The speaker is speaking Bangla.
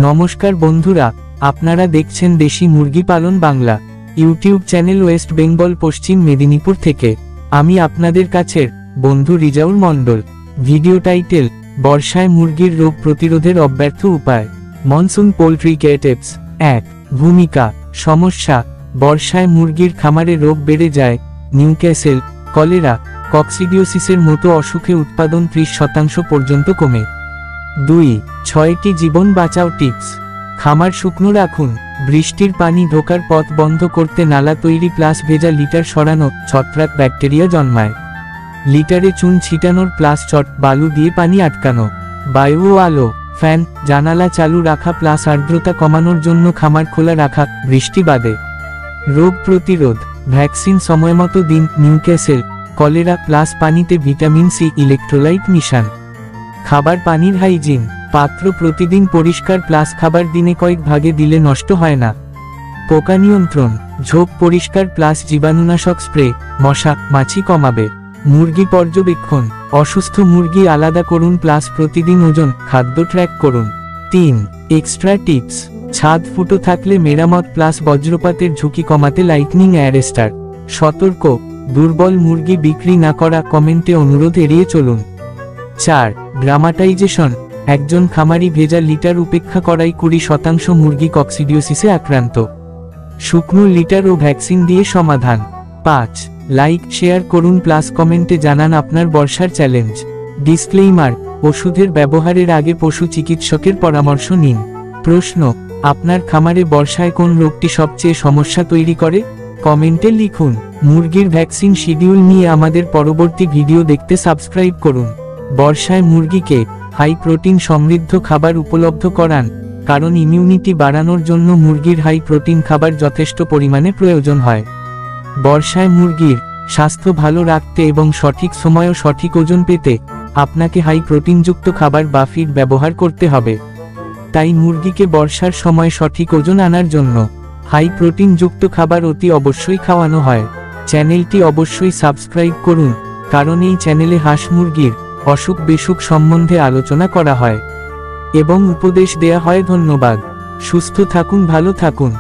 নমস্কার বন্ধুরা, আপনারা দেখছেন দেশি মুরগি পালন Bangla YouTube channel West Bengal পশ্চিম মেদিনীপুর থেকে। আমি আপনাদের কাছের বন্ধু রিজাউল মণ্ডল। ভিডিও টাইটেল: বর্ষায় মুরগির রোগ প্রতিরোধের অব্যর্থ উপায়। Monsoon poultry care tips. 1. ভূমিকা। সমস্যা: বর্ষায় মুরগির খামারে রোগ বেড়ে যায়। নিউক্যাসল, কলেরা, কক্সিডিওসিসের মতো অসুখে উৎপাদন 30% পর্যন্ত কমে। 2. 6টি জীবন বাঁচাও টিপস। খামার শুকনো রাখুন। বৃষ্টির পানি ঢোকার পথ বন্ধ করতে নালা তৈরি প্লাস ভেজা লিটার সরানো, ছত্রাক ব্যাকটেরিয়া জন্মায়। লিটারে চুন ছিটানোর প্লাস চট বালু দিয়ে পানি আটকানো। বায়ু ও আলো, ফ্যান, জানালা চালু রাখা প্লাস আর্দ্রতা কমানোর জন্য খামার খোলা রাখা, বৃষ্টি বাদে। রোগ প্রতিরোধ: ভ্যাকসিন সময়মতো দিন। নিউক্যাসল, কলেরা প্লাস পানিতে ভিটামিন সি, ইলেকট্রোলাইট মিশান। খাবার পানির হাইজিন: পাত্র প্রতিদিন পরিষ্কার প্লাস খাবার দিনে কয়েক ভাগে দিলে নষ্ট হয় না। পোকা নিয়ন্ত্রণ: ঝোপ পরিষ্কার প্লাস জীবাণুনাশক স্প্রে, মশা মাছি কমাবে। মুরগি পর্যবেক্ষণ: অসুস্থ মুরগি আলাদা করুন প্লাস প্রতিদিন ওজন, খাদ্য ট্র্যাক করুন। 3. Extra tips. ছাদ ফুটো থাকলে মেরামত প্লাস বজ্রপাতের ঝুঁকি কমাতে লাইটনিং অ্যারেস্টার। সতর্ক: দুর্বল মুরগি বিক্রি না করা, কমেন্টে অনুরোধ এড়িয়ে চলুন। 4. গ্রামাটাইজেশন: একজন খামারি ভেজা লিটার উপেক্ষা করায় 20% মুরগি কক্সিডিওসিসে আক্রান্ত। শুকনো লিটার ও ভ্যাকসিন দিয়ে সমাধান। 5. লাইক শেয়ার করুন প্লাস কমেন্টে জানান আপনার বর্ষার চ্যালেঞ্জ। ডিসক্লেইমার: ওষুধের ব্যবহারের আগে পশু চিকিৎসকের পরামর্শ নিন। প্রশ্ন: আপনার খামারে বর্ষায় কোন রোগটি সবচেয়ে সমস্যা তৈরি করে? কমেন্টে লিখুন। মুরগির ভ্যাকসিন শিডিউল নিয়ে আমাদের পরবর্তী ভিডিও দেখতে সাবস্ক্রাইব করুন। বর্ষায় মুরগিকে হাই প্রোটিন সমৃদ্ধ খাবার উপলব্ধ করান, কারণ ইমিউনিটি বাড়ানোর জন্য মুরগির হাই প্রোটিন খাবার যথেষ্ট পরিমাণে প্রয়োজন হয়। বর্ষায় মুরগির স্বাস্থ্য ভালো রাখতে এবং সঠিক সময় ও সঠিক ওজন পেতে আপনাকে হাই প্রোটিনযুক্ত খাবার বা ফিড ব্যবহার করতে হবে। তাই মুরগিকে বর্ষার সময় সঠিক ওজন আনার জন্য হাই প্রোটিনযুক্ত খাবার অতি অবশ্যই খাওয়ানো হয়। চ্যানেলটি অবশ্যই সাবস্ক্রাইব করুন, কারণ এই চ্যানেলে হাঁস মুরগির অসুখ বিসুখ সম্বন্ধে আলোচনা করা হয় এবং উপদেশ দেয়া হয়। ধন্যবাদ। সুস্থ থাকুন, ভালো থাকুন।